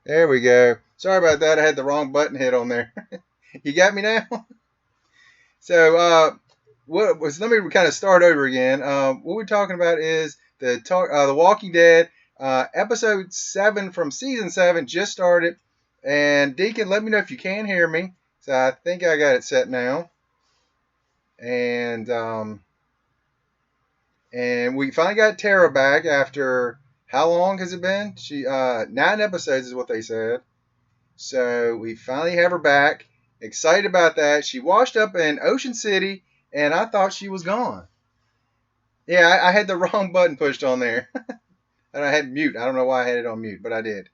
There we go. Sorry about that. I had the wrong button hit on there. You got me now? So, what was? Let me kind of start over again. What we're talking about is the Walking Dead, episode 7 from season 7 just started. And Deacon, let me know if you can hear me. So I think I got it set now. And and we finally got Tara back after how long has it been? She 9 episodes is what they said. So we finally have her back. Excited about that. She washed up in Ocean City, and I thought she was gone. Yeah, I had the wrong button pushed on there, and I had mute. I don't know why I had it on mute, but I did.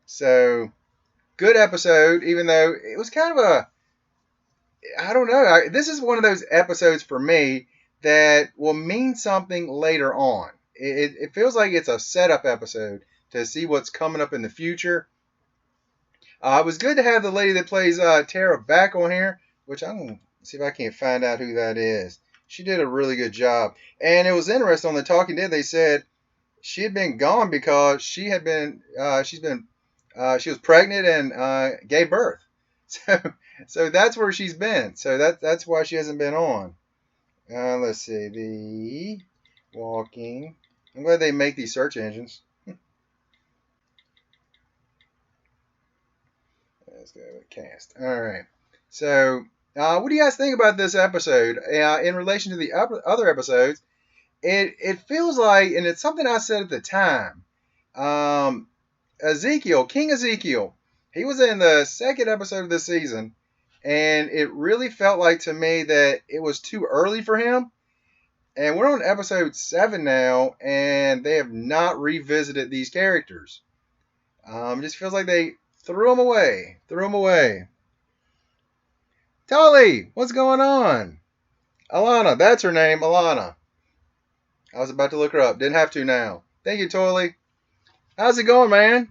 So good episode, even though it was kind of a I don't know. This is one of those episodes for me that will mean something later on. It feels like it's a setup episode to see what's coming up in the future. It was good to have the lady that plays Tara back on here, which I'm going to see if I can't find out who that is. She did a really good job. And it was interesting on the Talking Dead, they said she had been gone because she was pregnant and gave birth. So, so that's where she's been. So that's why she hasn't been on. Let's see. The Walking. I'm glad they make these search engines. Let's go with cast. All right. So, what do you guys think about this episode in relation to the other episodes? It feels like, and it's something I said at the time. Um, Ezekiel, King Ezekiel, he was in the second episode of this season, and it really felt like to me that it was too early for him. And we're on episode 7 now, and they have not revisited these characters. It just feels like they threw them away. Threw them away. Tully, what's going on? Alana, that's her name, Alana. I was about to look her up. Didn't have to now. Thank you, Tully. How's it going, man?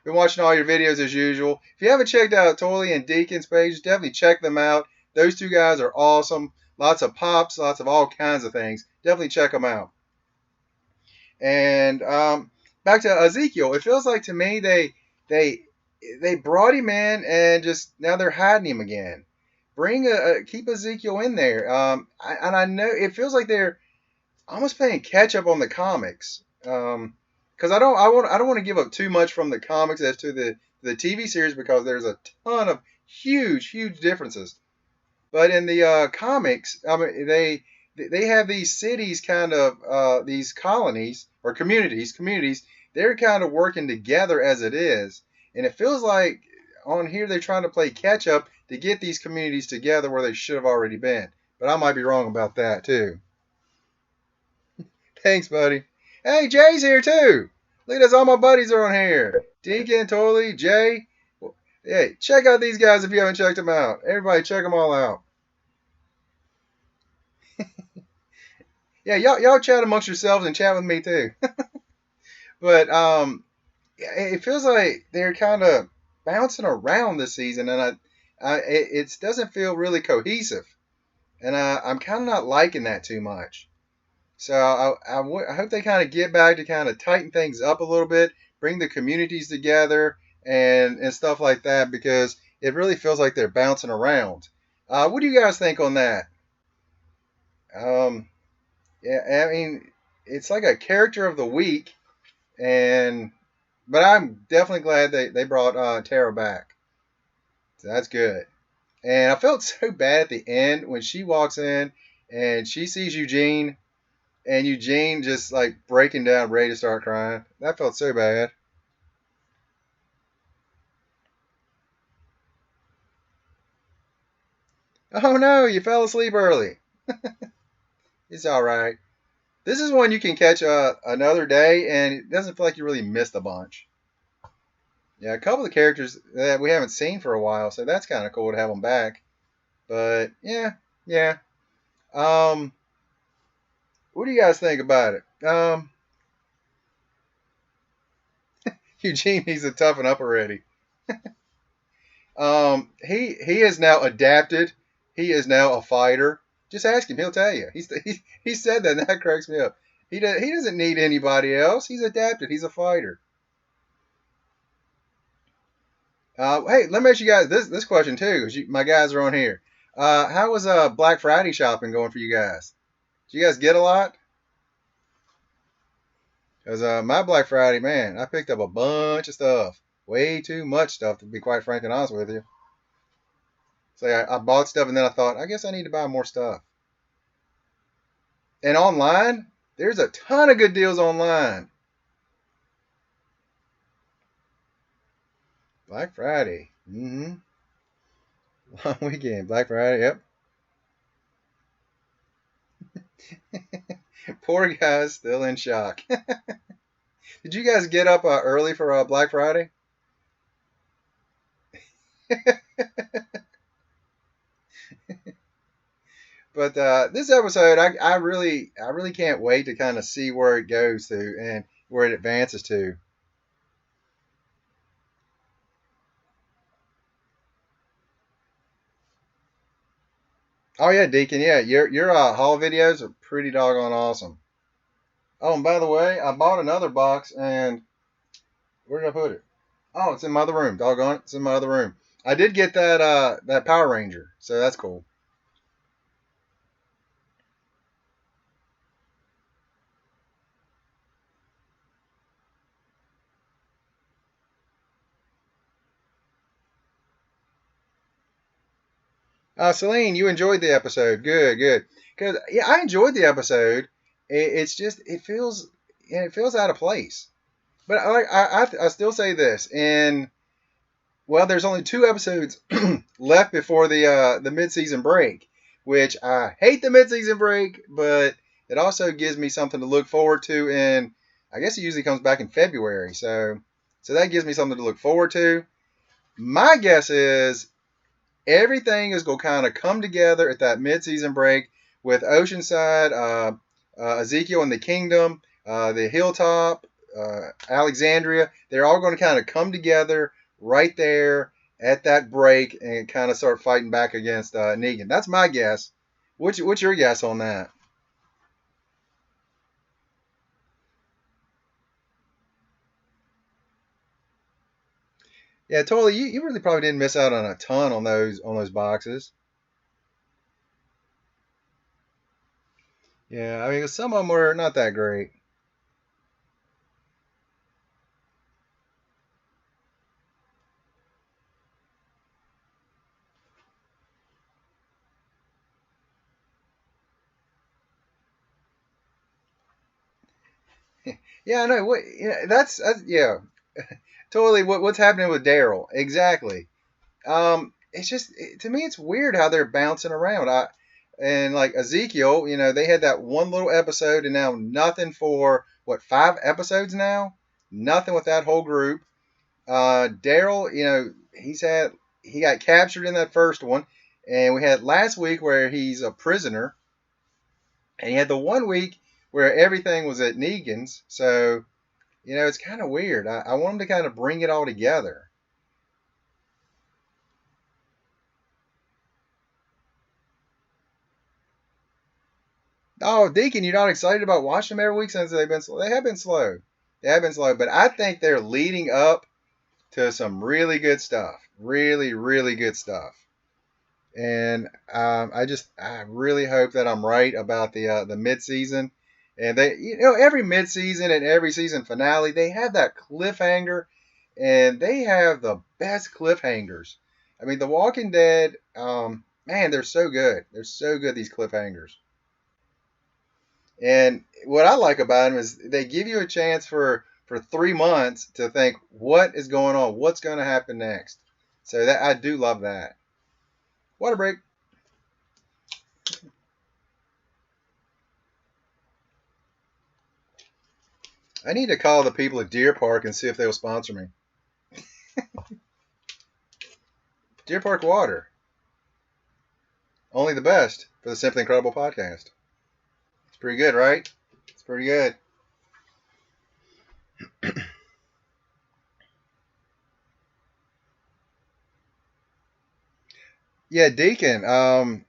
Been watching all your videos as usual. If you haven't checked out Tully and Deacon's pages, definitely check them out. Those two guys are awesome. Lots of pops, lots of all kinds of things. Definitely check them out. And back to Ezekiel, it feels like to me they they brought him in and just now they're hiding him again. Keep Ezekiel in there. And I know it feels like they're almost playing catch up on the comics. Because I don't want to give up too much from the comics as to the TV series because there's a ton of huge differences. But in the comics, I mean, they have these cities, kind of these colonies or communities. They're kind of working together as it is, and it feels like on here they're trying to play catch up to get these communities together where they should have already been. But I might be wrong about that too. Thanks, buddy. Hey, Jay's here too. Look at this, all my buddies are on here. Deacon, Totally, Jay. Hey, check out these guys if you haven't checked them out. Everybody, check them all out. Yeah, y'all chat amongst yourselves and chat with me too. But it feels like they're kind of bouncing around this season, and it doesn't feel really cohesive, and I'm kind of not liking that too much. So I hope they kind of get back to kind of tighten things up a little bit, bring the communities together, and stuff like that, because it really feels like they're bouncing around. What do you guys think on that? Um, yeah, I mean, it's like a character of the week, and but I'm definitely glad they brought Tara back. So that's good. And I felt so bad at the end when she walks in and she sees Eugene, and Eugene just like breaking down, ready to start crying. That felt so bad. Oh no, you fell asleep early. It's all right. This is one you can catch another day, and it doesn't feel like you really missed a bunch. Yeah, a couple of characters that we haven't seen for a while, so that's kind of cool to have them back. But yeah. Um, what do you guys think about it? Eugene needs to toughen up already. He is now adapted. He is now a fighter. Just ask him; he'll tell you. He said that, and that cracks me up. He doesn't need anybody else. He's adapted. He's a fighter. Hey, let me ask you guys this question too, 'cause my guys are on here. How was Black Friday shopping going for you guys? Did you guys get a lot? Because my Black Friday, man, I picked up a bunch of stuff. Way too much stuff, to be quite frank and honest with you. So I bought stuff and then I thought, I guess I need to buy more stuff. And online, there's a ton of good deals online. Black Friday. Mm-hmm. Long weekend. Black Friday, yep. Poor guys still in shock. Did you guys get up early for Black Friday? But this episode, I really can't wait to kind of see where it goes to and where it advances to. Oh yeah, Deacon, yeah, your haul videos are pretty doggone awesome. Oh, and by the way, I bought another box, and where did I put it? Oh, it's in my other room. Doggone it, it's in my other room. I did get that Power Ranger, so that's cool. Celine, you enjoyed the episode. Good, good. Because yeah, I enjoyed the episode. It's just it feels out of place. But I still say this, and well, there's only two episodes left before the mid-season break, which I hate the mid-season break, but it also gives me something to look forward to. And I guess it usually comes back in February, so that gives me something to look forward to. My guess is everything is going to kind of come together at that mid-season break with Oceanside, Ezekiel and the Kingdom, the Hilltop, Alexandria. They're all going to kind of come together right there at that break and kind of start fighting back against Negan. That's my guess. What's your guess on that? Yeah, totally. You really probably didn't miss out on a ton on those boxes. Yeah, I mean some of them were not that great. Yeah, I know. What? Yeah, that's yeah. Totally what's happening with Daryl. Exactly. It's just to me it's weird how they're bouncing around. And like Ezekiel, they had that one little episode and now nothing for what 5 episodes now? Nothing with that whole group. Daryl, he got captured in that first one, and we had last week where he's a prisoner, and he had the one week where everything was at Negan's. So it's kind of weird. I want him to kind of bring it all together. Oh, Deacon, you're not excited about watching them every week since they've been slow. They have been slow. They have been slow, but I think they're leading up to some really good stuff. Really, really good stuff. And I really hope that I'm right about the mid season. And every mid season and every season finale, they have that cliffhanger, and they have the best cliffhangers. I mean, The Walking Dead, man, they're so good. They're so good, these cliffhangers. And what I like about them is they give you a chance for 3 months to think what is going on, what's going to happen next. So that I do love that. Water break. I need to call the people at Deer Park and see if they'll sponsor me. Deer Park Water, only the best for the Simply Incredible podcast. It's pretty good, right? It's pretty good. Yeah, Deacon.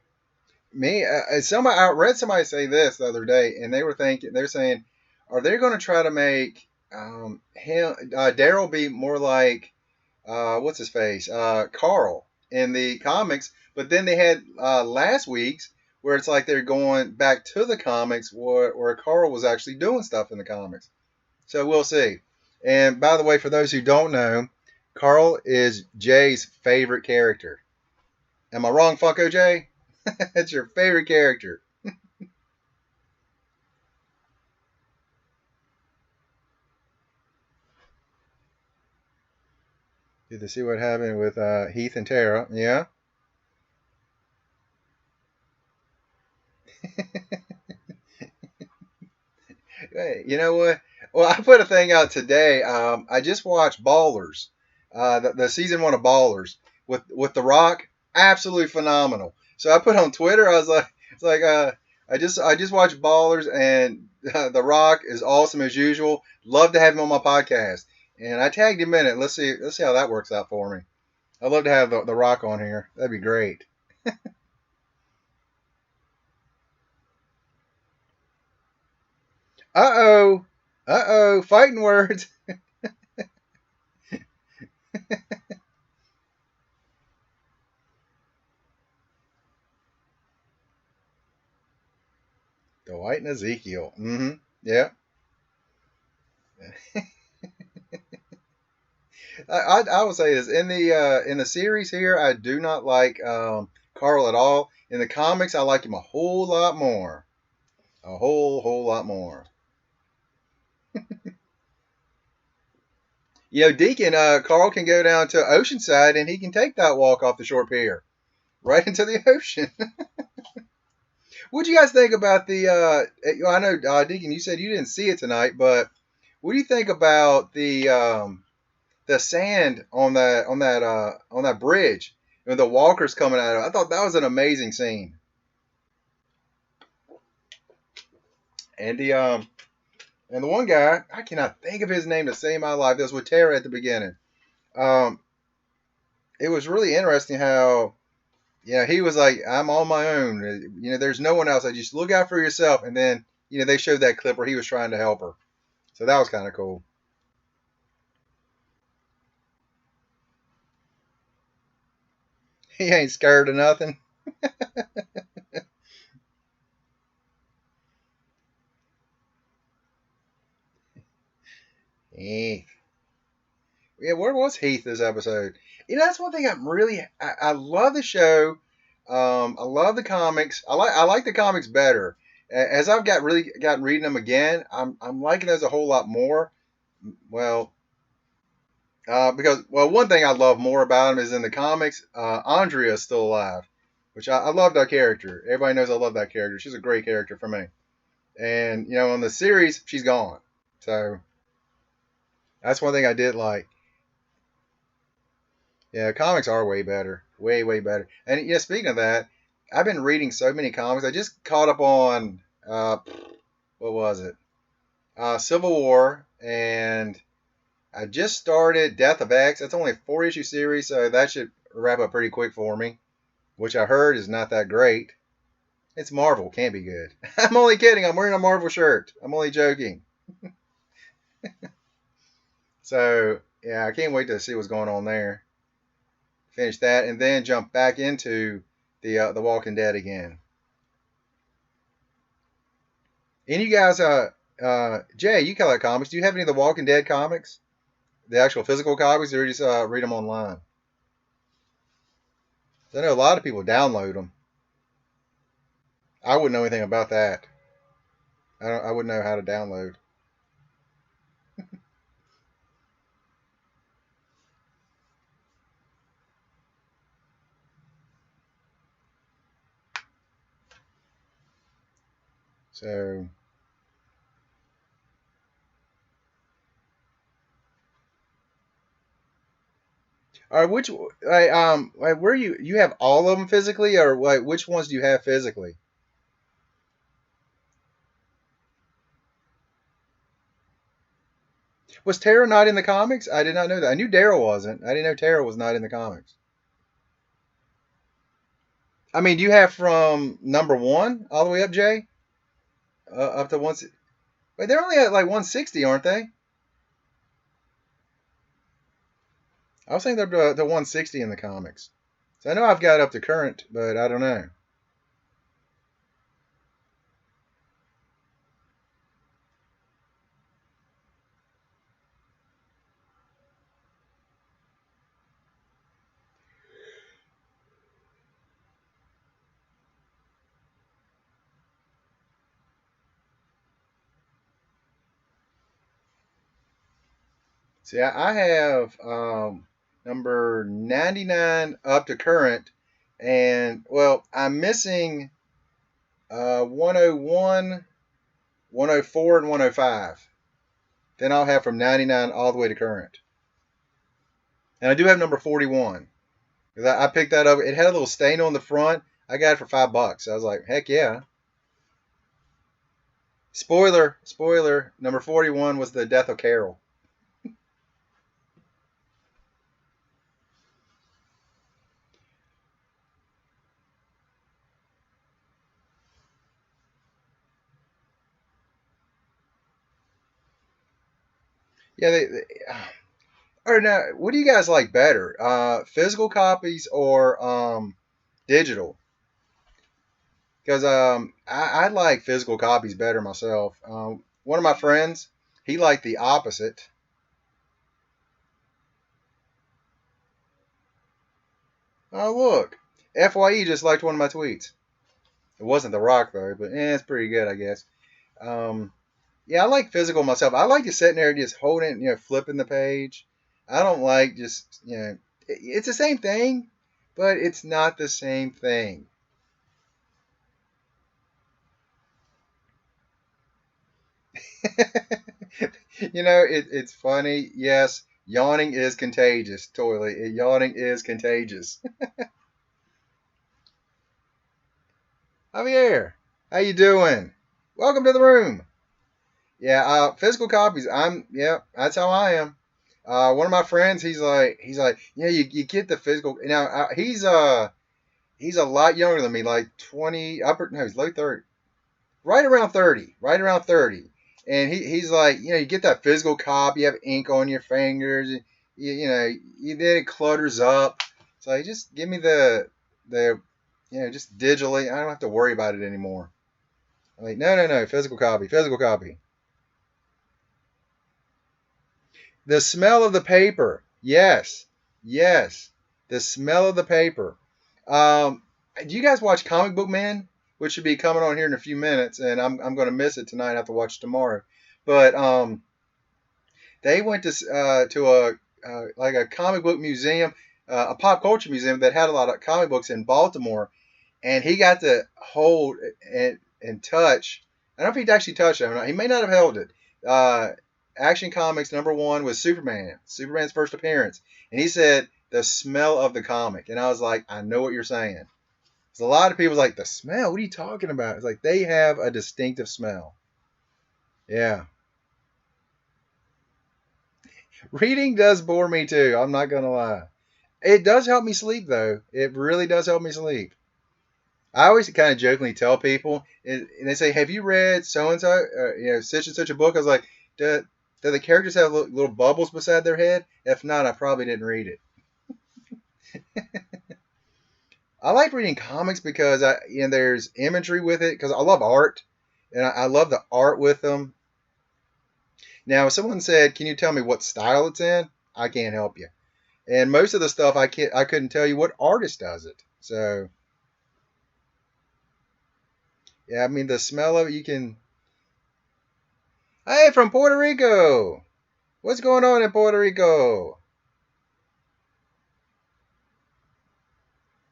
Me, somebody I read somebody say this the other day, and they're saying, are they going to try to make him Daryl be more like what's his face, Carl in the comics. But then they had last week's where it's like they're going back to the comics where Carl was actually doing stuff in the comics. So we'll see. And by the way, for those who don't know, Carl is Jay's favorite character. Am I wrong, Funko Jay? That's your favorite character. Did they see what happened with Heath and Tara? Yeah. Hey, you know what? Well, I put a thing out today. I just watched Ballers, the season one of Ballers with The Rock. Absolutely phenomenal. So I put on Twitter. I was like, it's like I just watched Ballers, and The Rock is awesome as usual. Love to have him on my podcast, and I tagged him in it. Let's see how that works out for me. I'd love to have the Rock on here. That'd be great. Uh oh, fighting words. Dwight and Ezekiel. Mm-hmm. Yeah. I would say this in the series here. I do not like Carl at all. In the comics, I like him a whole lot more. A whole lot more. You know, Deacon Carl can go down to Oceanside and he can take that walk off the short pier right into the ocean. What do you guys think about the? I know Deacon, you said you didn't see it tonight, but what do you think about the sand on that bridge and the walkers coming out of it? I thought that was an amazing scene. And the one guy, I cannot think of his name to save my life. That was with Tara at the beginning. Um, it was really interesting how he was like, "I'm on my own. There's no one else. I just look out for yourself." And then they showed that clip where he was trying to help her. So that was kind of cool. He ain't scared of nothing. Eh. Yeah, where was Heath this episode? That's one thing I love the show. I love the comics. I like the comics better. As I've gotten reading them again, I'm liking those a whole lot more. Well, because one thing I love more about him is in the comics, Andrea is still alive, which I love that character. Everybody knows I love that character. She's a great character for me. And on the series, she's gone. So that's one thing I did like. Yeah, comics are way better, way better. And speaking of that, I've been reading so many comics. I just caught up on what was it? Civil War, and I just started Death of X. That's only a 4 issue series, so that should wrap up pretty quick for me. Which I heard is not that great. It's Marvel, can't be good. I'm only kidding. I'm wearing a Marvel shirt. I'm only joking. So yeah, I can't wait to see what's going on there. Finish that, and then jump back into the Walking Dead again. And you guys, Jay, you collect comics. Do you have any of the Walking Dead comics? The actual physical copies, or you just read them online? I know a lot of people download them. I wouldn't know anything about that. I wouldn't know how to download. So, all right, where you have all of them physically, or which ones do you have physically? Was Tara not in the comics? I did not know that. I knew Daryl wasn't. I didn't know Tara was not in the comics. I mean, do you have from number one all the way up, Jay? Up to one. Wait, they're only at like 160, aren't they? I was thinking the 160 in the comics. So I know I've got up to current, but I don't know. See, I have number 99 up to current, and well, I'm missing 101, 104, and 105. Then I'll have from 99 all the way to current. And I do have number 41. 'Cause I picked that up. It had a little stain on the front. I got it for $5. I was like, heck yeah. Spoiler, spoiler. Number 41 was the death of Carol. Yeah, or now, what do you guys like better? Physical copies or digital? Because I like physical copies better myself. One of my friends, he liked the opposite. Oh, look. FYE just liked one of my tweets. It wasn't The Rock, though, but it's pretty good, I guess. Um, yeah, I like physical myself. I like just sitting there and just holding it, flipping the page. I don't like just, it's the same thing, but it's not the same thing. It's funny. Yes, yawning is contagious. Totally, yawning is contagious. Javier, how you doing? Welcome to the room. Yeah, physical copies. Yeah, that's how I am. One of my friends, he's like, yeah, you get the physical. Now he's a lot younger than me, like 20, upper, no, he's low 30, right around 30. And he's like, you get that physical copy, you have ink on your fingers, then it clutters up. So you just give me the, just digitally. I don't have to worry about it anymore. I'm like, no, no, no, physical copy, physical copy. The smell of the paper. Yes. Yes. The smell of the paper. Do you guys watch Comic Book Man? Which should be coming on here in a few minutes, and I'm going to miss it tonight. I have to watch tomorrow. But they went to like a comic book museum, a pop culture museum that had a lot of comic books in Baltimore, and he got to hold and touch. I don't know if he actually touched it or not. He may not have held it. Action Comics #1 was Superman, Superman's first appearance, and he said the smell of the comic, and I was like, I know what you're saying. Because a lot of people like the smell. What are you talking about? It's like they have a distinctive smell. Yeah, reading does bore me too. I'm not gonna lie. It does help me sleep though. It really does help me sleep. I always kind of jokingly tell people, and they say, "Have you read so and so, such and such a book?" I was like, "Do the characters have little bubbles beside their head? If not, I probably didn't read it." I like reading comics because there's imagery with it because I love art, and I love the art with them. Now, if someone said, "Can you tell me what style it's in?" I can't help you. And most of the stuff I couldn't tell you what artist does it. So yeah, I mean the smell of it, you can. Hey, from Puerto Rico. What's going on in Puerto Rico?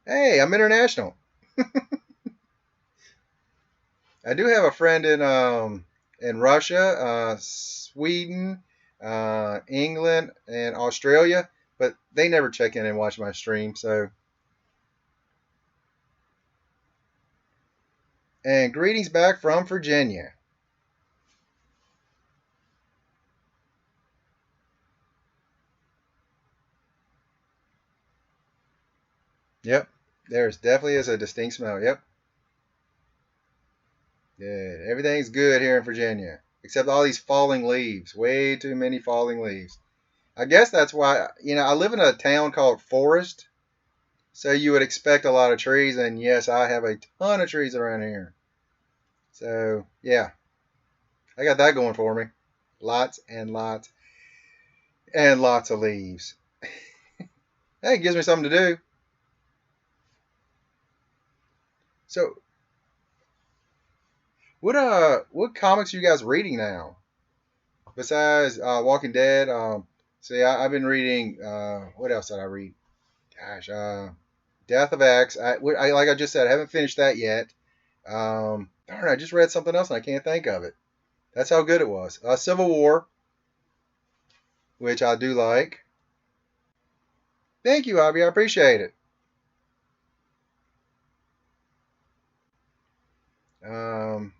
Hey, I'm international. I do have a friend in Russia, Sweden, England, and Australia, but they never check in and watch my stream. So, and greetings back from Virginia. Yep, there's definitely is a distinct smell. Yep, yeah, everything's good here in Virginia except all these falling leaves. Way too many falling leaves. I guess that's why, I live in a town called Forest, so you would expect a lot of trees, and yes, I have a ton of trees around here. So, yeah, I got that going for me. Lots and lots and lots of leaves. Hey, it gives me something to do. So, what comics are you guys reading now? Besides Walking Dead, see, I've been reading. What else did I read? Gosh, Death of X. Like I just said, I haven't finished that yet. Darn, I just read something else and I can't think of it. That's how good it was. Civil War, which I do like. Thank you, Abby. I appreciate it.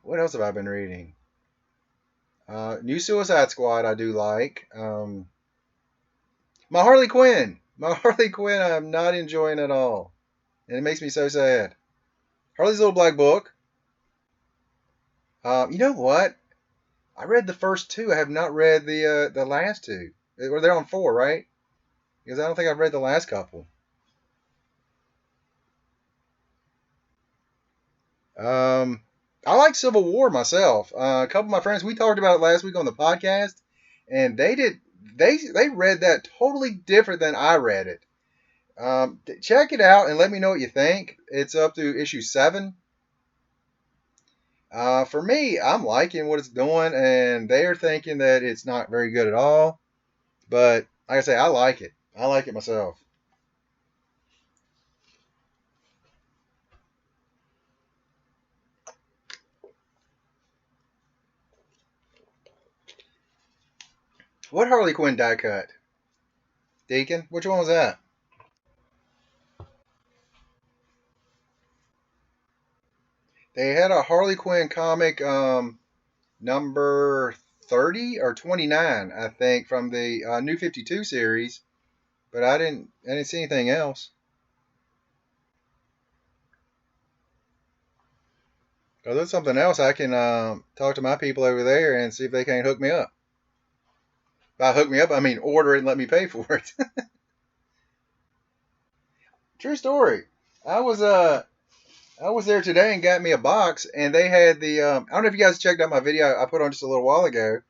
What else have I been reading? New Suicide Squad, I do like. My Harley Quinn. My Harley Quinn, I'm not enjoying at all. And it makes me so sad. Harley's Little Black Book. You know what? I read the first two. I have not read the last two. Or they're on four, right? Because I don't think I've read the last couple. Um, I like Civil War myself. A couple of my friends, we talked about it last week on the podcast, and they read that totally different than I read it. Check it out and let me know what you think. It's up to issue 7. For me, I'm liking what it's doing, and they're thinking that it's not very good at all. But like I say, I like it. I like it myself. What Harley Quinn die cut? Deacon? Which one was that? They had a Harley Quinn comic, number 30 or 29, I think, from the New 52 series, but I didn't see anything else. If there's something else, I can talk to my people over there and see if they can hook me up. By hook me up, I mean order it and let me pay for it. True story. I was uh I was there today and got me a box, and they had the I don't know if you guys checked out my video I put on just a little while ago,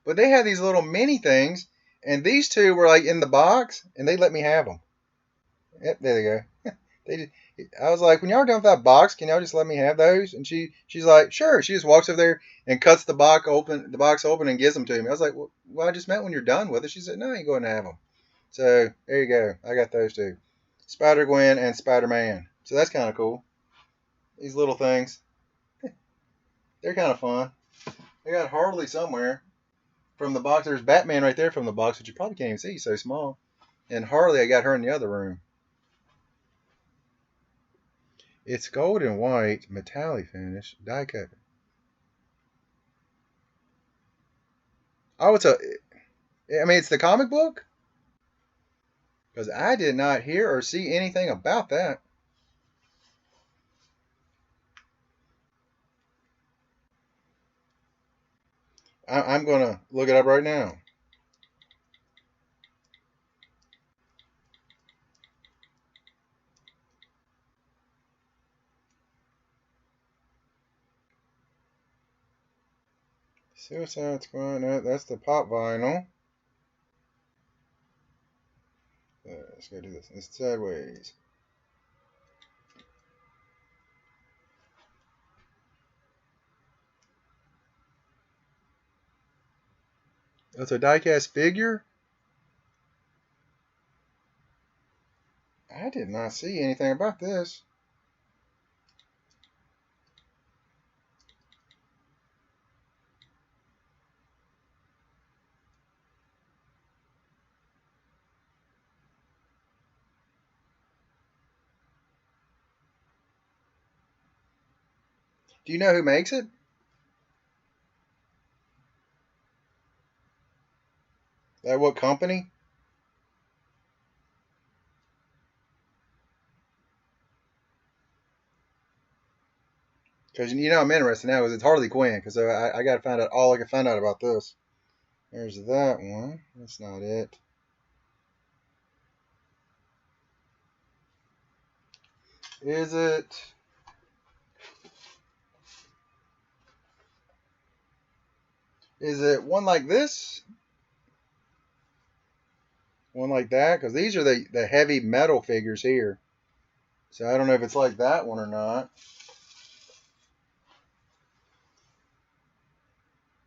but they had these little mini things, and these two were like in the box, and they let me have them. Yep, there they go. They did. I was like, when y'all are done with that box, can y'all just let me have those? And she's like, sure. She just walks over there and cuts the box open, and gives them to me. I was like, well, I just meant when you're done with it. She said, no, you go ahead and have them. So there you go. I got those two, Spider Gwen and Spider Man. So that's kind of cool. These little things, they're kind of fun. I got Harley somewhere from the box. There's Batman right there from the box, which you probably can't even see, so small. And Harley, I got her in the other room. It's gold and white, metallic finish, die cut. Oh, I mean, it's the comic book? Because I did not hear or see anything about that. I'm going to look it up right now. Suicide Squad, no, that's the pop vinyl. Let's go do this. It's sideways. That's a diecast figure? I did not see anything about this. Do you know who makes it? What company? Because I'm interested now because it's Harley Quinn. Because I got to find out all I can find out about this. There's that one. That's not it. Is it? Is it one like this? One like that? Because these are the heavy metal figures here. So I don't know if it's like that one or not.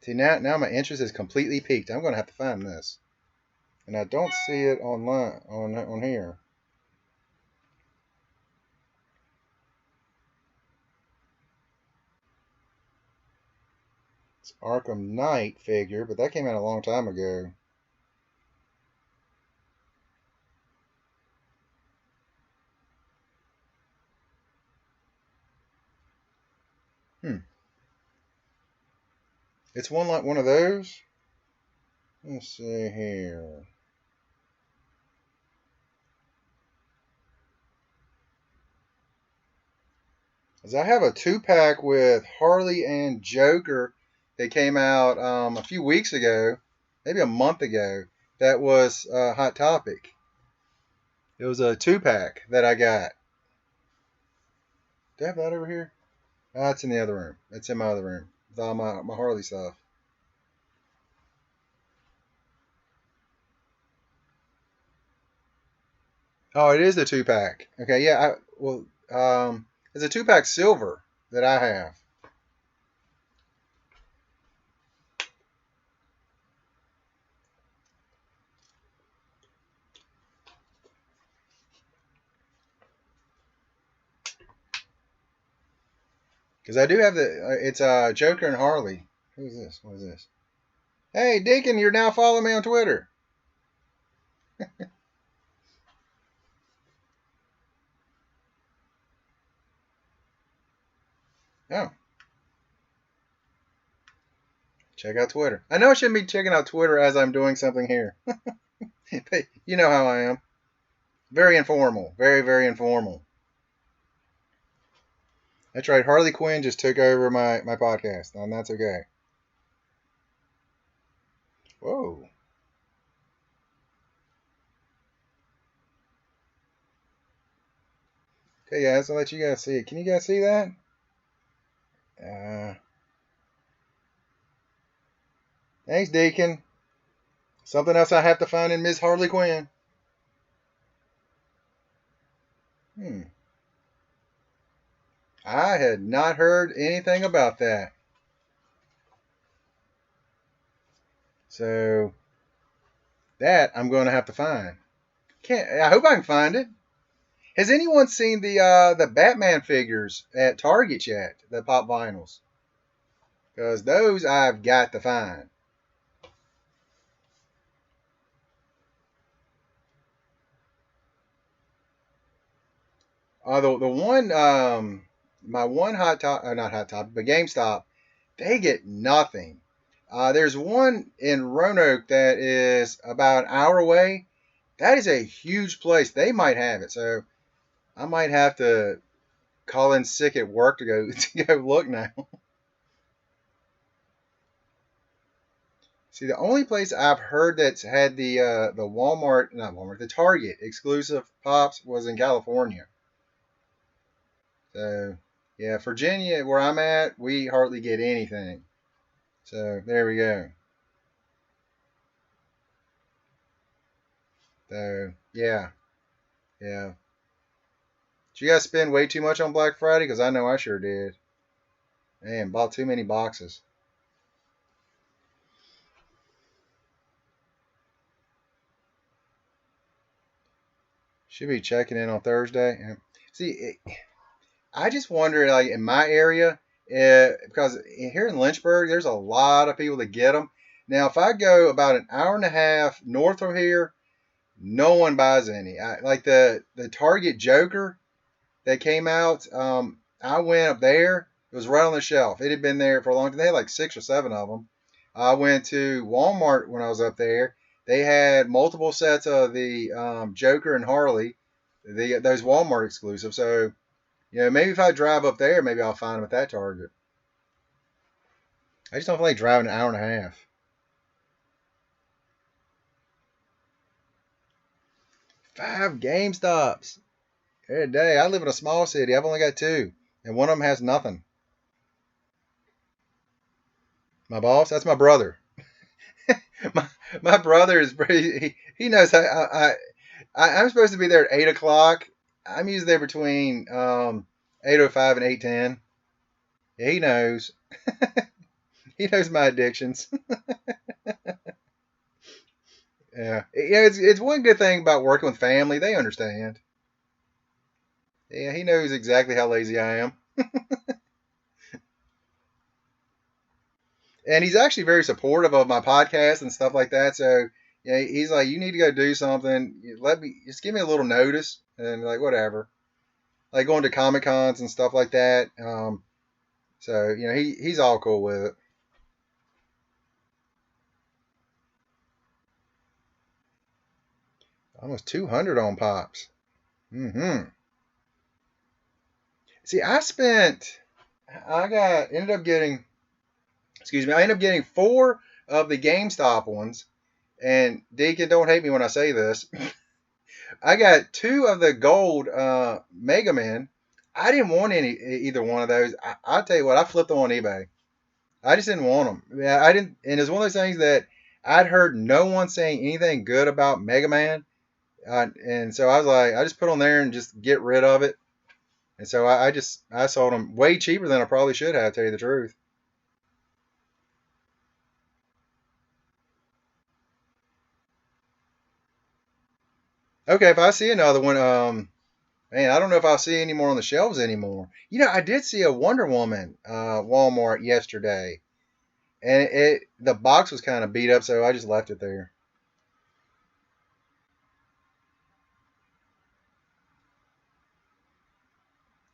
See, now my interest is completely piqued. I'm going to have to find this. And I don't see it online on here. It's Arkham Knight figure, but that came out a long time ago. Hmm. It's one like one of those. Let's see here. As I have a 2-pack with Harley and Joker that came out a few weeks ago, maybe a month ago. That was Hot Topic. It was a 2-pack that I got. Do I have that over here? It's in the other room. It's in my other room with all my Harley stuff. Oh, it is the 2-pack. Okay, yeah. It's a 2-pack silver that I have. Because I do have it's Joker and Harley. Who's this? What is this? Hey, Deacon, you're now following me on Twitter. Oh, check out Twitter. I know I shouldn't be checking out Twitter as I'm doing something here. But you know how I am. Very informal. Very, very informal. That's right. Harley Quinn just took over my podcast, and that's okay. Whoa. Okay, guys, I'll let you guys see it. Can you guys see that? Uh, Thanks, Deacon. Something else I have to find in Miss Harley Quinn. Hmm. I had not heard anything about that. So that I'm going to have to find. Can't. I hope I can find it. Has anyone seen the Batman figures at Target yet? The pop vinyls, because those I've got to find. The one my one hot top not hot top but GameStop, they get nothing. There's one in Roanoke that is about an hour away. That is a huge place. They might have it, so I might have to call in sick at work to go to go look now. See, the only place I've heard that's had the Walmart, not Walmart, the Target exclusive pops was in California. So yeah, Virginia, where I'm at, we hardly get anything. So there we go. So yeah, yeah. Did you guys spend way too much on Black Friday? Because I know I sure did. Man, bought too many boxes. Should be checking in on Thursday. See, I just wonder, like in my area, because here in Lynchburg, there's a lot of people that get them. Now, if I go about an hour and a half north from here, no one buys any. Like the Target Joker that came out, I went up there. It was right on the shelf. It had been there for a long time. They had like 6 or 7 of them. I went to Walmart when I was up there. They had multiple sets of the Joker and Harley, those Walmart exclusives. So maybe if I drive up there, maybe I'll find them at that Target. I just don't feel like driving an hour and a half. 5 GameStops. Every day. I live in a small city. I've only got two, and one of them has nothing. My boss, that's my brother. my, my brother is pretty. He knows I'm supposed to be there at 8 o'clock. I'm usually there between 8:05 and 8:10. Yeah, he knows. He knows my addictions. Yeah, yeah. It's one good thing about working with family. They understand. Yeah, he knows exactly how lazy I am, and he's actually very supportive of my podcast and stuff like that. So yeah, he's like, "You need to go do something. Let me just give me a little notice," and like whatever, like going to comic cons and stuff like that. So he's all cool with it. Almost 200 on pops. Hmm. See, I got ended up getting, excuse me, I ended up getting four of the GameStop ones. And Deacon, don't hate me when I say this. I got two of the gold Mega Men. I didn't want either one of those. I'll tell you what, I flipped them on eBay. I just didn't want them. Yeah, I didn't, and it's one of those things that I'd heard no one saying anything good about Mega Man, and so I was like, I just put on there and just get rid of it. And so I sold them way cheaper than I probably should have. To tell you the truth. Okay, if I see another one, man, I don't know if I'll see any more on the shelves anymore. I did see a Wonder Woman Walmart yesterday, and the box was kind of beat up, so I just left it there.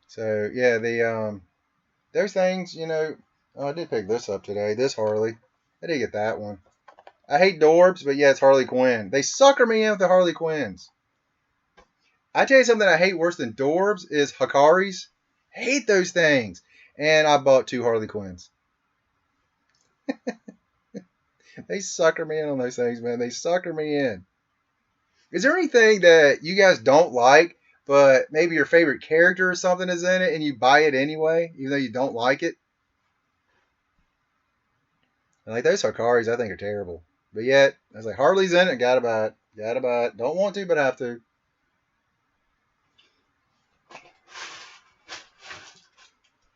So yeah, the those things, oh, I did pick this up today. This Harley, I did get that one. I hate Dorbs, but yeah, it's Harley Quinn. They sucker me in with the Harley Quinns. I tell you something I hate worse than Dorbs is Hikaris. Hate those things. And I bought two Harley Quinns. They sucker me in on those things, man. They sucker me in. Is there anything that you guys don't like, but maybe your favorite character or something is in it and you buy it anyway, even though you don't like it? And like those Hikaris, I think are terrible. But yet, I was like, Harley's in it, gotta buy it. Gotta buy it. Don't want to, but have to.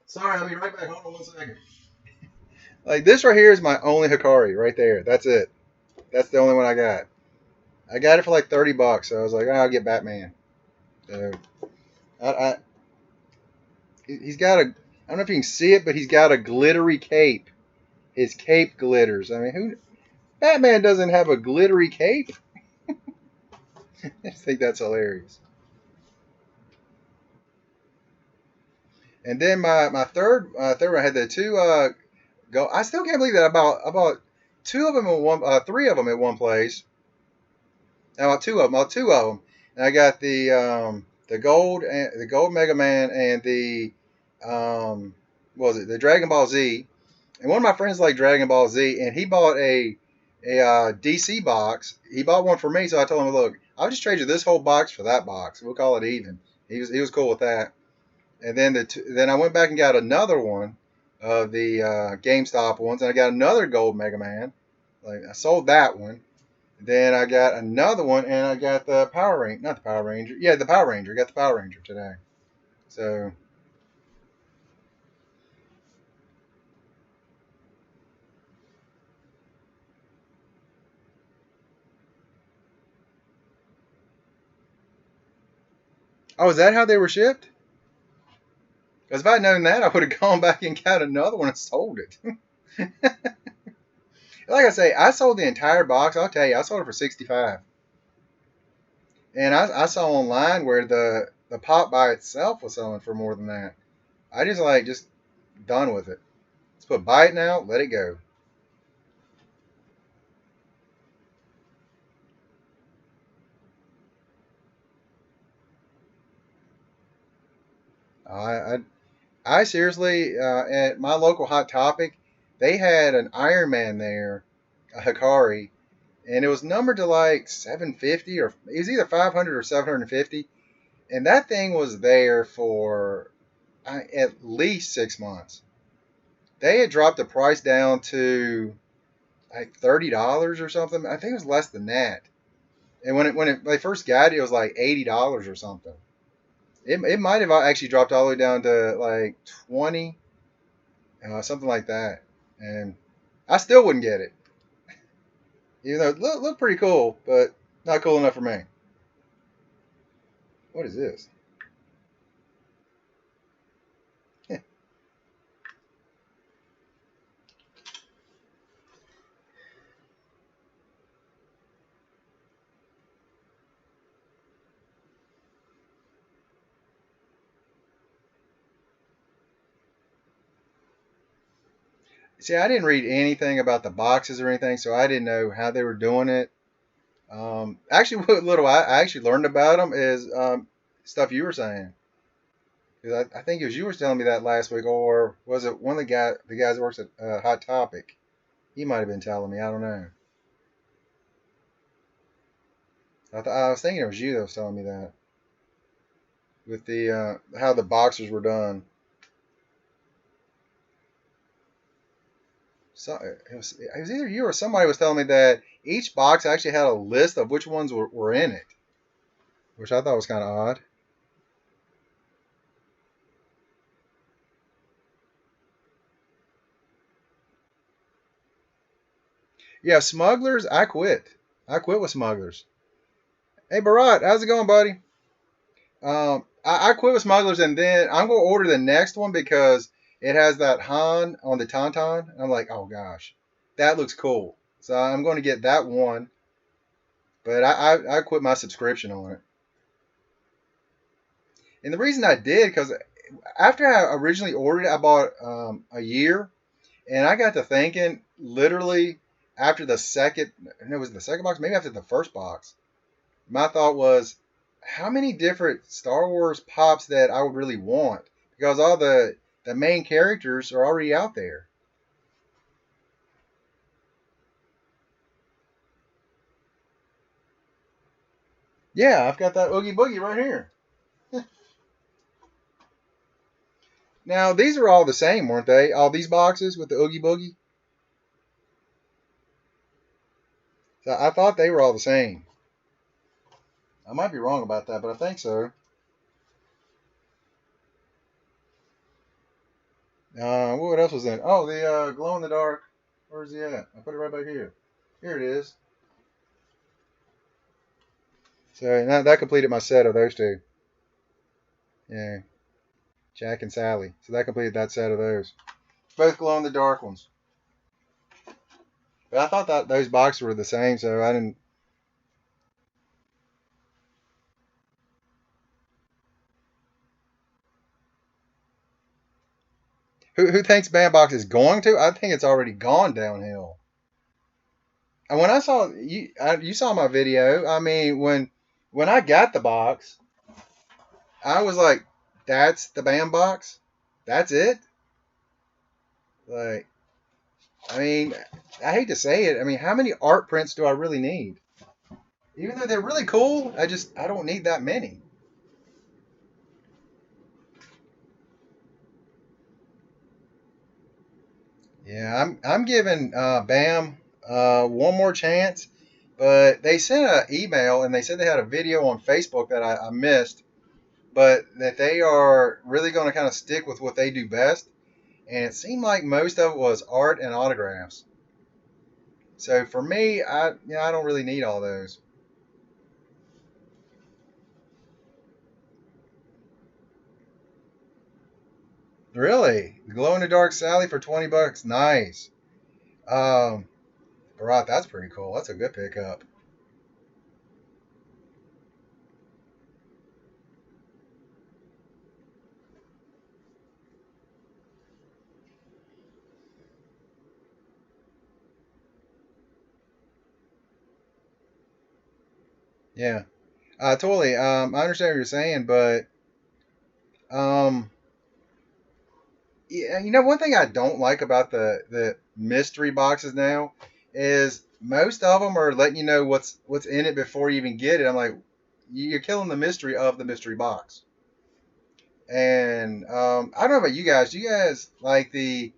Sorry, I'll be right back. Hold on 1 second. Like this right here is my only Hikari right there. That's it. That's the only one I got. I got it for like $30, so I was like, oh, I'll get Batman. So I he's got a, I don't know if you can see it, but he's got a glittery cape. His cape glitters. I mean, who Batman doesn't have a glittery cape? I just think that's hilarious. And then my third one I had the two go. I still can't believe that about two of them in one, three of them at one place. About two of them, and I got the gold Mega Man and the what was it, the Dragon Ball Z. And one of my friends liked Dragon Ball Z, and he bought a DC box. He bought one for me, so I told him, look, I'll just trade you this whole box for that box. We'll call it even. He was cool with that. And then then I went back and got another one of the GameStop ones, and I got another gold Mega Man. Like I sold that one. Then I got another one, and I got the Power Ranger, not the Power Ranger. Yeah, the Power Ranger. I got the Power Ranger today. So, oh, is that how they were shipped? Because if I'd known that, I would have gone back and got another one and sold it. Like I say, I sold the entire box. I'll tell you, I sold it for 65. And I saw online where the pop by itself was selling for more than that. I just done with it. Let's put buy it now, let it go. I I, I seriously at my local Hot Topic, they had an Iron Man there, a Hikari, and it was numbered to like 750 or it was either 500 or 750. And that thing was there for at least 6 months. They had dropped the price down to like $30 or something. I think it was less than that. And when they first got it, it was like $80 or something. It might have actually dropped all the way down to like 20, something like that. And I still wouldn't get it, even though it looked pretty cool, but not cool enough for me. What is this? See, I didn't read anything about the boxes or anything, so I didn't know how they were doing it. Actually, what little I actually learned about them is stuff you were saying. 'Cause I think it was you were telling me that last week, or was it one of the guys that works at Hot Topic? He might have been telling me. I don't know. I was thinking it was you that was telling me that with the how the boxers were done. So it was either you or somebody was telling me that each box actually had a list of which ones were in it, which I thought was kind of odd. Yeah, Smugglers. I quit. I quit with Smugglers. Hey, Barat, how's it going, buddy? I quit with Smugglers, and then I'm going to order the next one because it has that Han on the Tauntaun. I'm like, oh gosh, that looks cool. So I'm going to get that one, but I quit my subscription on it. And the reason I did because after I originally ordered it, I bought a year, and I got to thinking literally after the second, no, it was the second box, maybe after the first box. My thought was, how many different Star Wars pops that I would really want? Because all the main characters are already out there. Yeah, I've got that Oogie Boogie right here. Now these are all the same, weren't they? All these boxes with the Oogie Boogie. So I thought they were all the same. I might be wrong about that, but I think so. What else was in? Oh, the glow in the dark. Where's he at? I put it right back here. Here it is. So that completed my set of those two. Yeah, Jack and Sally. So that completed that set of those. Both glow in the dark ones. But I thought that those boxes were the same, so I didn't. Who thinks Bandbox is going to? I think it's already gone downhill. And when I saw you saw my video. I mean, when I got the box, I was like, "That's the Bandbox. That's it." Like, I mean, I hate to say it. I mean, how many art prints do I really need? Even though they're really cool, I don't need that many. Yeah, I'm giving Bam one more chance, but they sent an email and they said they had a video on Facebook that I missed, but that they are really going to kind of stick with what they do best, and it seemed like most of it was art and autographs. So for me, I don't really need all those. Really, glow in the dark Sally for $20, nice. Um, Barat, that's pretty cool. That's a good pickup. Yeah, totally. I understand what you're saying, but um, yeah, one thing I don't like about the mystery boxes now is most of them are letting you know what's in it before you even get it. I'm like, you're killing the mystery of the mystery box. And I don't know about you guys. Do you guys like the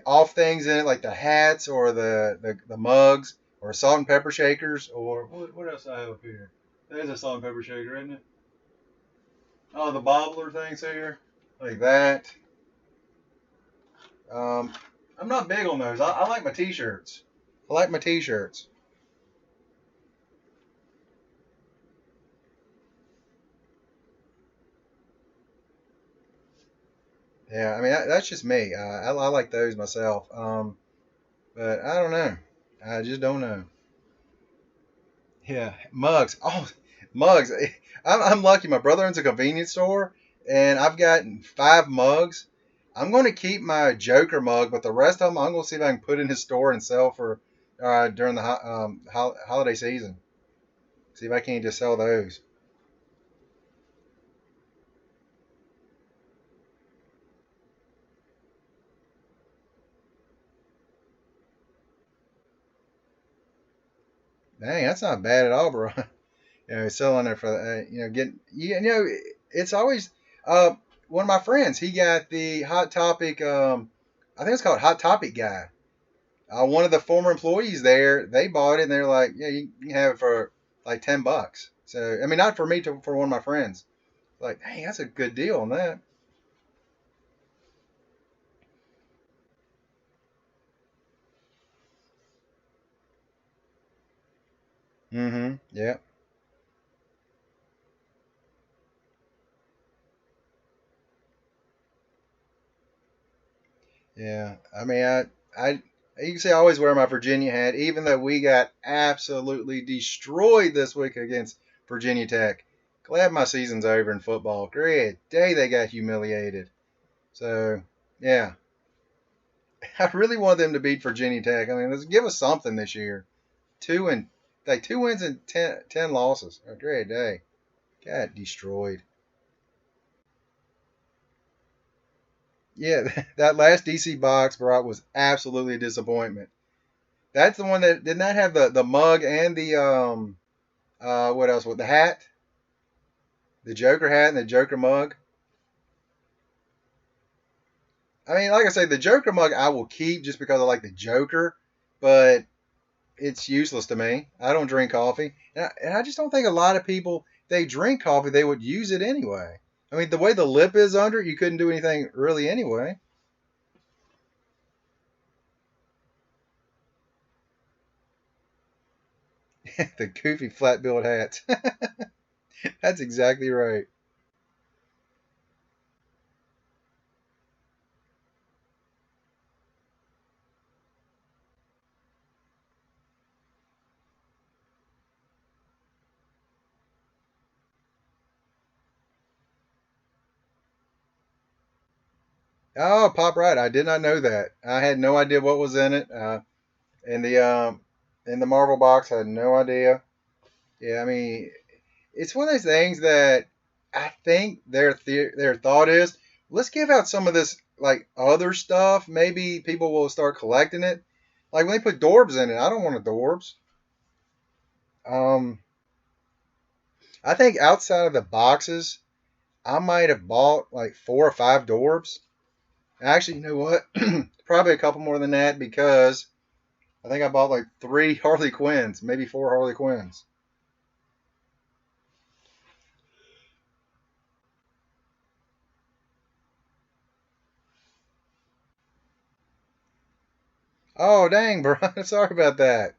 off things in it, like the hats or the mugs or salt and pepper shakers or what else I have up here? There's a salt and pepper shaker, isn't it? Oh, the bobbler things here, like that. Um, I'm not big on those. I like my t-shirts. I like my t-shirts. Yeah, I mean that's just me. I like those myself. But I don't know. I just don't know. Yeah, mugs. Oh, mugs. I'm lucky. My brother owns a convenience store, and I've gotten 5 mugs. I'm going to keep my Joker mug, but the rest of them I'm going to see if I can put in his store and sell for during the holiday season. See if I can't just sell those. Dang, that's not bad at all, bro. Selling it for getting it's always uh one of my friends. He got the Hot Topic. I think it's called Hot Topic guy. One of the former employees there, they bought it and they're like, yeah, you can have it for like $10. So I mean, not for me, to for one of my friends. Like, hey, that's a good deal on that. Mm-hmm. Yeah. Yeah. I mean, I you can see I always wear my Virginia hat, even though we got absolutely destroyed this week against Virginia Tech. Glad my season's over in football. Great day they got humiliated. So yeah, I really want them to beat Virginia Tech. I mean, let's give us something this year. Two and like 2 wins and ten losses. A great day. Got destroyed. Yeah, that last DC box brought was absolutely a disappointment. That's the one that did not have the mug and the what else with the hat, the Joker hat and the Joker mug. I mean, like I say, the Joker mug I will keep just because I like the Joker, but it's useless to me. I don't drink coffee, and I just don't think a lot of people they drink coffee they would use it anyway. I mean, the way the lip is under it, you couldn't do anything really anyway. The goofy flat billed hats. That's exactly right. Oh, Pop Right. I did not know that. I had no idea what was in it. In the in the Marvel box, I had no idea. Yeah, I mean, it's one of those things that I think their thought is, let's give out some of this like other stuff. Maybe people will start collecting it. Like when they put Dorbs in it, I don't want a Dorbs. Um, I think outside of the boxes, I might have bought like 4 or 5 Dorbs. Actually, you know what? Probably a couple more than that because I think I bought like 3 Harley Quinns, maybe 4 Harley Quinns. Oh dang, bro! Sorry about that.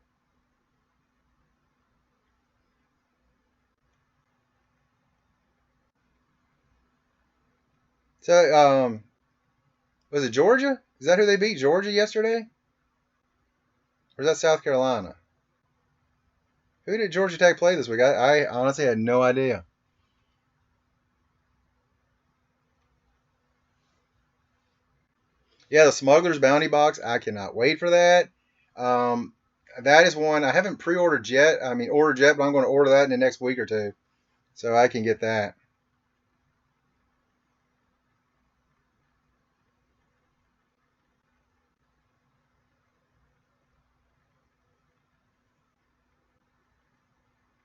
So, was it Georgia? Is that who they beat? Georgia yesterday, or is that South Carolina? Who did Georgia Tech play this week? I honestly had no idea. Yeah, the Smuggler's Bounty Box. I cannot wait for that. Um, that is one I haven't pre-ordered yet. I mean, ordered yet, but I'm going to order that in the next week or two, so I can get that.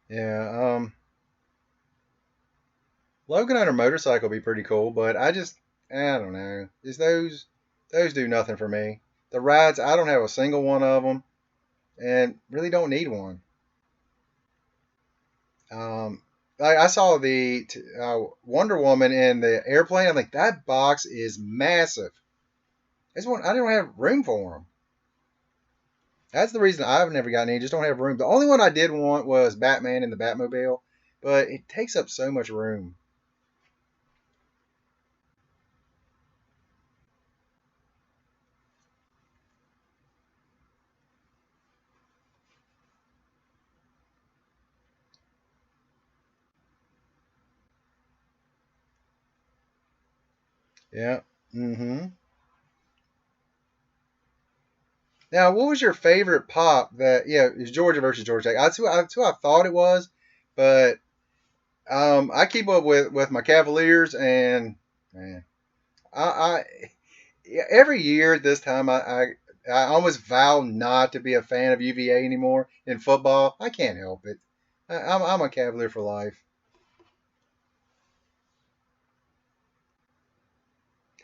Yeah. Logan on a motorcycle would be pretty cool, but I don't know. Is those do nothing for me. The rides, I don't have a single one of them, and really don't need one. Um, I saw the Wonder Woman in the airplane. I'm like, that box is massive. I don't have room for them. That's the reason I've never gotten any. Just don't have room. The only one I did want was Batman in the Batmobile, but it takes up so much room. Yeah. Mm-hmm. Now, what was your favorite pop that? Yeah, it was Georgia versus Georgia Tech. That's who I thought it was, but I keep up with my Cavaliers, and man, I yeah, every year at this time I almost vow not to be a fan of UVA anymore in football. I can't help it. I'm a Cavalier for life.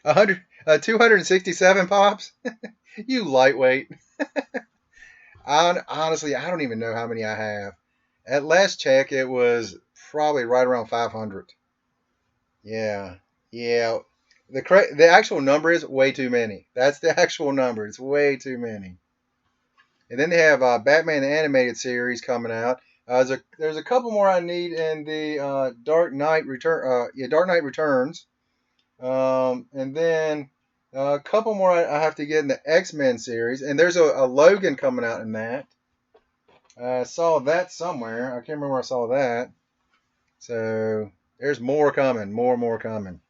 267 pops. You lightweight. Honestly, I don't even know how many I have. At last check, it was probably right around 500. Yeah, yeah. The actual number is way too many. That's the actual number. It's way too many. And then they have Batman the animated series coming out. There's a couple more I need in the Dark Knight Dark Knight Returns. And then a couple more I have to get in the X Men series. And there's a Logan coming out in that. I saw that somewhere. I can't remember where I saw that. So there's more coming, more coming.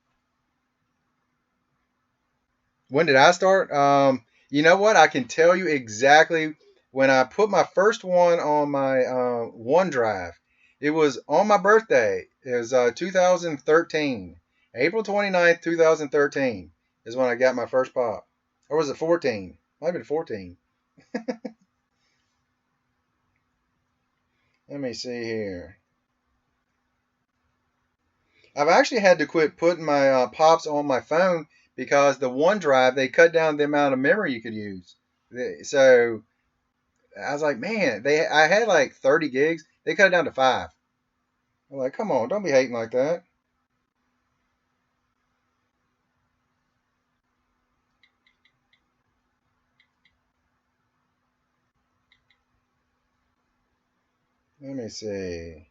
When did I start? You know what? I can tell you exactly when I put my first one on my OneDrive. It was on my birthday. It was 2013. April 29th, 2013 is when I got my first pop. Or was it 14? Might have been 14. Let me see here. I've actually had to quit putting my pops on my phone because the OneDrive, they cut down the amount of memory you could use. So I was like, man, I had like 30 gigs. They cut it down to 5. I'm like, come on, don't be hating like that. Let me see.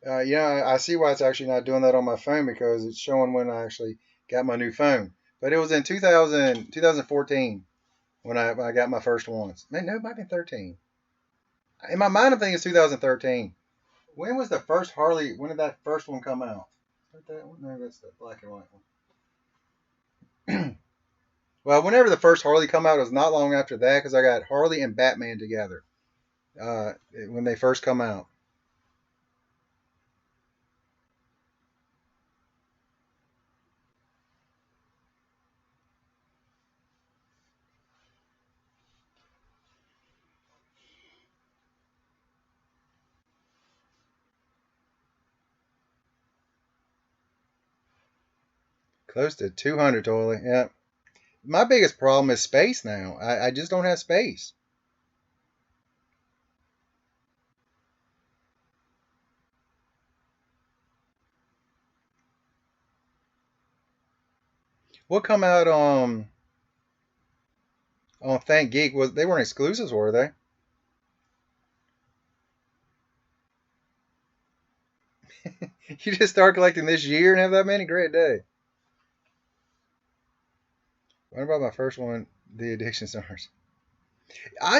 Oh, yeah, I see why it's actually not doing that on my phone because it's showing when I actually got my new phone. But it was in 2014 when I got my first ones. Man, no, it might have been 13. In my mind, I'm thinking it's 2013. When was the first Harley? When did that first one come out? That one? No, that's the black and white one. Well, whenever the first Harley come out, it was not long after that because I got Harley and Batman together when they first come out. Close to 200 totally. Yeah. My biggest problem is space now. I just don't have space. What come out on Thank Geek was they weren't exclusives, were they? You just start collecting this year and have that many? Great day. What about my first one, The Addiction Stars?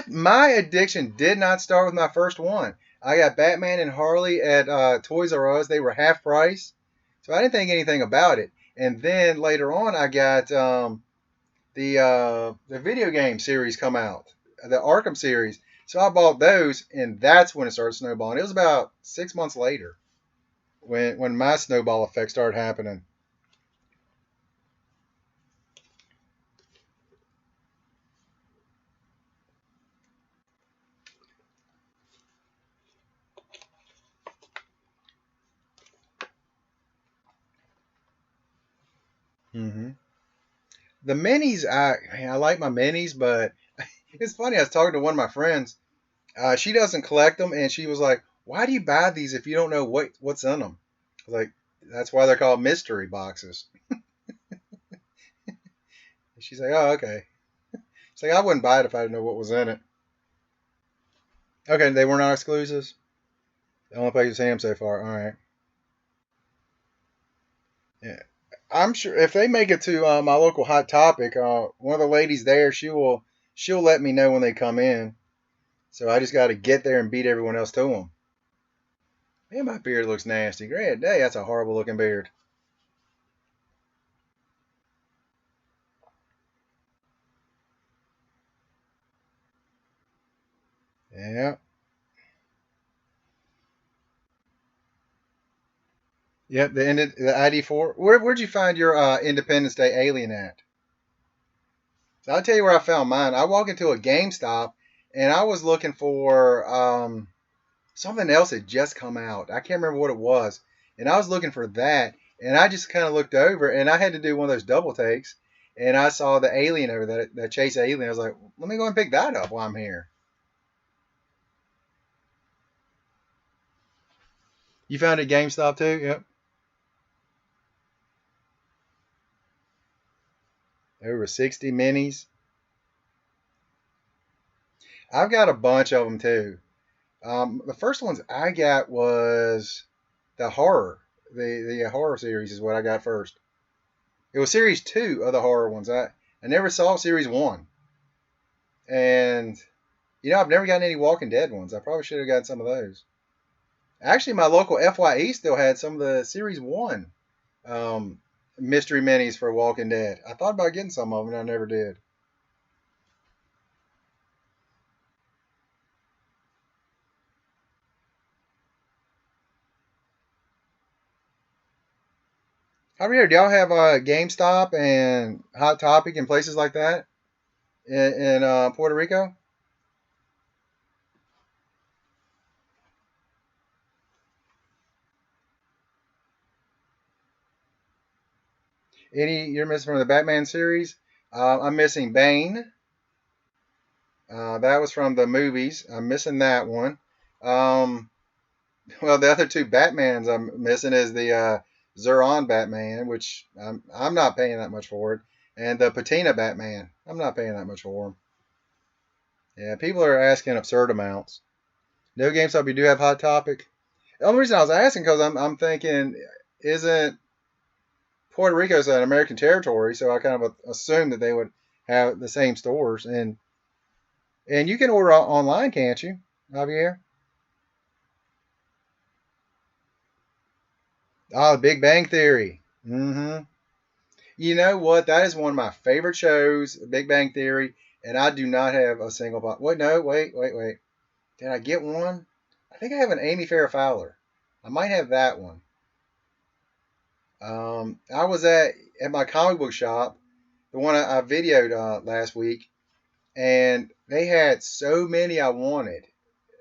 My addiction did not start with my first one. I got Batman and Harley at Toys R Us. They were half price, so I didn't think anything about it. And then later on, I got the video game series come out, the Arkham series. So I bought those, and that's when it started snowballing. It was about 6 months later when my snowball effect started happening. Hmm. The minis, I like my minis, but it's funny. I was talking to one of my friends. She doesn't collect them, and she was like, "Why do you buy these if you don't know what's in them?" I was like, "That's why they're called mystery boxes." And she's like, "Oh, okay." It's like I wouldn't buy it if I didn't know what was in it. Okay, they were not exclusives. The only place you've seen them so far. All right. Yeah, I'm sure if they make it to my local Hot Topic, one of the ladies there, she'll let me know when they come in. So I just got to get there and beat everyone else to them. Man, my beard looks nasty. Great day, that's a horrible looking beard. Yeah. Yep. The ID4. Where'd you find your Independence Day alien at? So I'll tell you where I found mine. I walked into a GameStop and I was looking for something else had just come out. I can't remember what it was. And I was looking for that. And I just kind of looked over and I had to do one of those double takes. And I saw the alien over there, that Chase alien. I was like, let me go and pick that up while I'm here. You found it at GameStop too? Yep. Over 60 minis. I've got a bunch of them too. The first ones I got was the horror. The horror series is what I got first. It was series two of the horror ones. I never saw series one. And I've never gotten any Walking Dead ones. I probably should have gotten some of those. Actually, my local FYE still had some of the series one um, mystery minis for Walking Dead. I thought about getting some of them, and I never did. Javier, do y'all have GameStop and Hot Topic and places like that in Puerto Rico? Any you're missing from the Batman series? I'm missing Bane. That was from the movies. I'm missing that one. Um, well, the other two Batmans I'm missing is the Zeron Batman, which I'm not paying that much for it, and the Patina Batman. I'm not paying that much for them. Yeah, people are asking absurd amounts. No GameStop, you do have Hot Topic. The only reason I was asking because I'm thinking, isn't Puerto Rico is an American territory, so I kind of assumed that they would have the same stores, and you can order online, can't you, Javier? Oh, the Big Bang Theory. Mm-hmm. You know what? That is one of my favorite shows, Big Bang Theory, and I do not have a single. Wait, no, wait. Did I get one? I think I have an Amy Farrah Fowler. I might have that one. I was at my comic book shop, the one I videoed last week, and they had so many I wanted,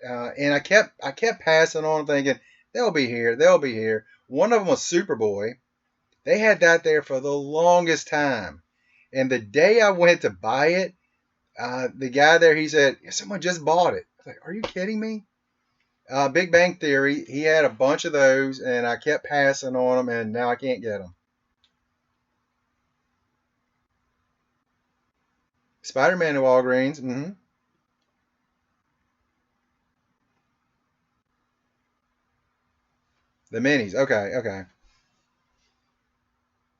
and I kept passing on, thinking they'll be here, they'll be here. One of them was Superboy. They had that there for the longest time, and the day I went to buy it, the guy there he said someone just bought it. I was like, are you kidding me? Big Bang Theory. He had a bunch of those, and I kept passing on them, and now I can't get them. Spider-Man in Walgreens. Mm-hmm. The minis. Okay, okay.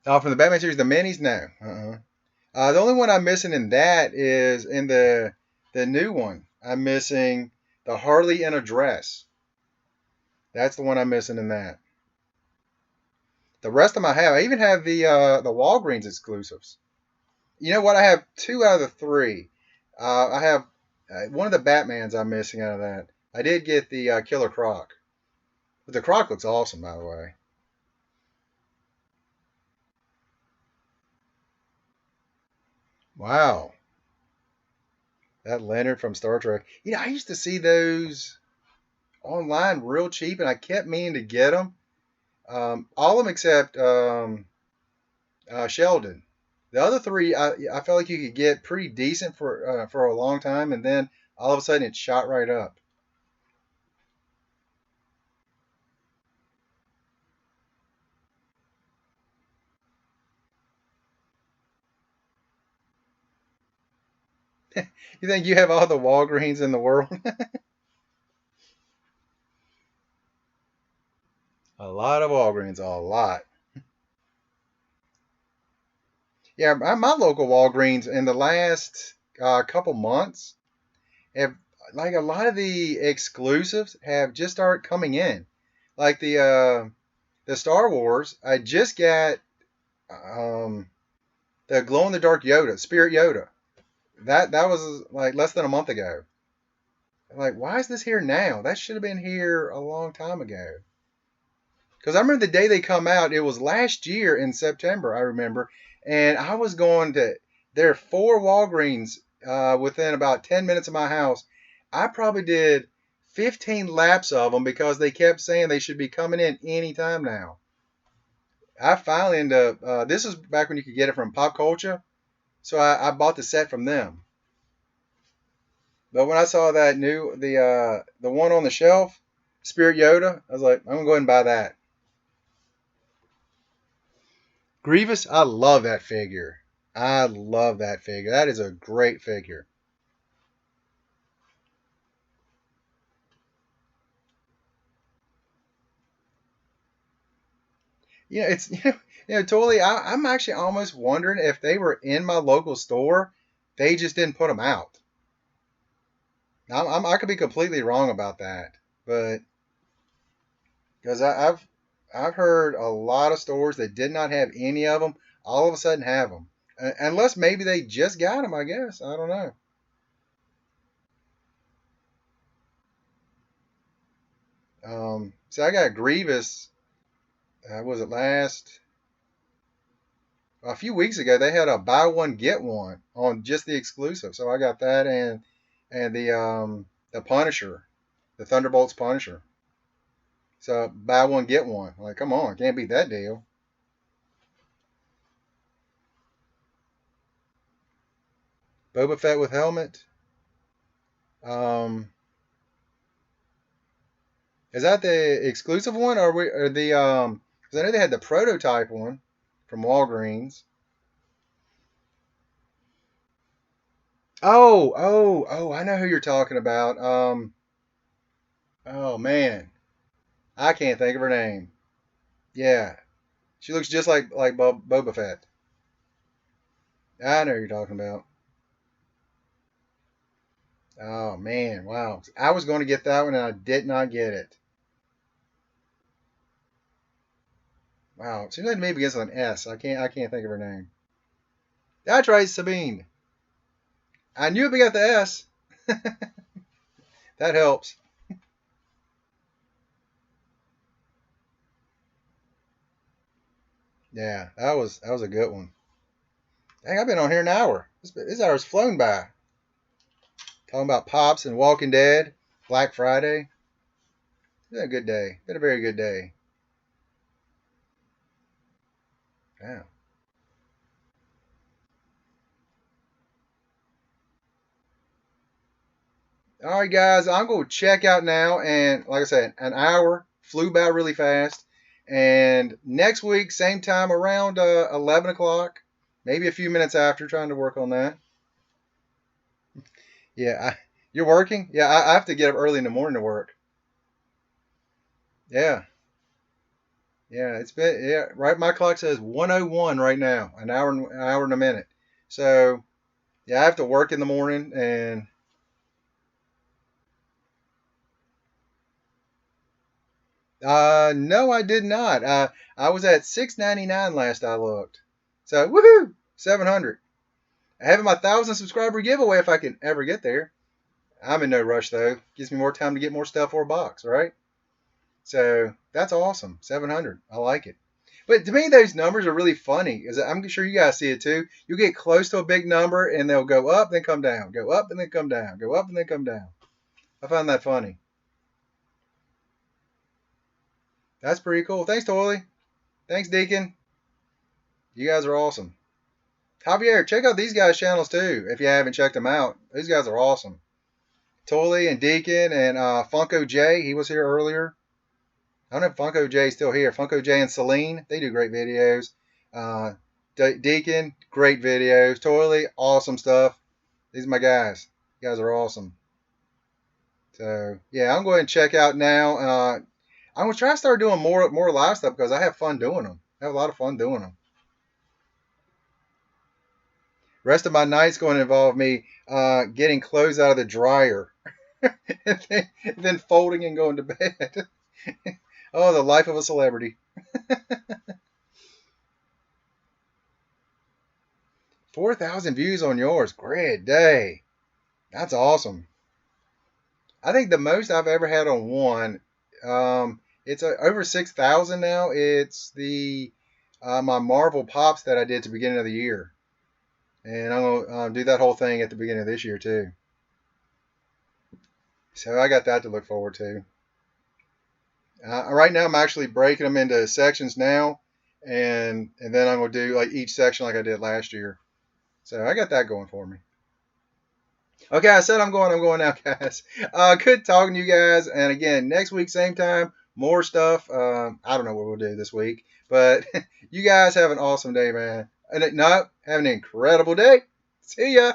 Oh, from the Batman series, the minis? No. Uh-uh. The only one I'm missing in that is in the new one. I'm missing the Harley in a dress. That's the one I'm missing in that. The rest of them I have. I even have the Walgreens exclusives. You know what? I have two out of the three. I have one of the Batmans I'm missing out of that. I did get the Killer Croc, but the Croc looks awesome, by the way. Wow, that Leonard from Star Trek. You know, I used to see those online real cheap, and I kept meaning to get them. All of them except Sheldon. The other three, I felt like you could get pretty decent for a long time, and then all of a sudden it shot right up. You think you have all the Walgreens in the world? A lot of Walgreens, a lot. Yeah, my local Walgreens in the last couple months have like a lot of the exclusives have just started coming in. Like the Star Wars, I just got um, the glow in the dark Yoda, Spirit Yoda. That was like less than a month ago. Like, why is this here now? That should have been here a long time ago. Because I remember the day they come out, it was last year in September, I remember, and I was going to. There are four Walgreens within about 10 minutes of my house. I probably did 15 laps of them because they kept saying they should be coming in anytime now. I finally ended up. This is back when you could get it from Pop Culture, so I bought the set from them. But when I saw that the one on the shelf, Spirit Yoda, I was like, I'm gonna go ahead and buy that. Grievous, I love that figure. I love that figure. That is a great figure. You know, it's totally. I'm actually almost wondering if they were in my local store, they just didn't put them out. I could be completely wrong about that, but because I've heard a lot of stores that did not have any of them, all of a sudden have them, unless maybe they just got them. I guess I don't know. So I got Grievous. Was it last? A few weeks ago they had a buy one get one on just the exclusive. So I got that and the Punisher, the Thunderbolts Punisher. So buy one get one. Like, come on, can't beat that deal. Boba Fett with helmet. Um, is that the exclusive one or the because I know they had the prototype one from Walgreens. Oh, I know who you're talking about. Oh man, I can't think of her name. Yeah, she looks just like Boba Fett. I know who you're talking about. Oh man, wow. I was going to get that one and I did not get it. Wow. Seems like maybe begins with an S. I can't think of her name. That's right, Sabine. I knew it began with the S. That helps. Yeah, that was a good one. Dang, I've been on here an hour. This hour's flown by. Talking about Pops and Walking Dead, Black Friday. It's been a good day. Been a very good day. Yeah. All right, guys, I'm going to check out now. And like I said, an hour flew by really fast. And next week, same time around 11 o'clock, maybe a few minutes after, trying to work on that. Yeah, you're working? Yeah, I have to get up early in the morning to work. Yeah, yeah, it's been, yeah, right. My clock says 101 right now, an hour and a minute. So, yeah, I have to work in the morning and No, I did not. I was at 699 last I looked. So woohoo, 700. Having my 1,000 subscriber giveaway if I can ever get there. I'm in no rush though. Gives me more time to get more stuff for a box, right? So that's awesome. 700. I like it. But to me, those numbers are really funny. I'm sure you guys see it too. You get close to a big number and they'll go up, then come down, go up and then come down, go up and then come down. I find that funny. That's pretty cool. Thanks, Toily. Thanks, Deacon. You guys are awesome. Javier, check out these guys' channels too if you haven't checked them out. These guys are awesome. Toily and Deacon and Funko J. He was here earlier. I don't know if Funko J is still here. Funko J and Celine, they do great videos. Uh, Deacon, great videos. Toily, awesome stuff. These are my guys. You guys are awesome. So yeah, I'm going to check out now. I'm gonna try to start doing more live stuff because I have fun doing them. I have a lot of fun doing them. Rest of my night's going to involve me getting clothes out of the dryer and then folding and going to bed. Oh, the life of a celebrity. 4,000 views on yours. Great day. That's awesome. I think the most I've ever had on one, it's over 6,000 now. It's the my Marvel Pops that I did at the beginning of the year. And I'm going to do that whole thing at the beginning of this year, too. So I got that to look forward to. Right now, I'm actually breaking them into sections now. And then I'm going to do like each section like I did last year. So I got that going for me. Okay, I said I'm going now, guys. Good talking to you guys. And again, next week, same time, more stuff. I don't know what we'll do this week. But you guys have an awesome day, man. And no, have an incredible day. See ya.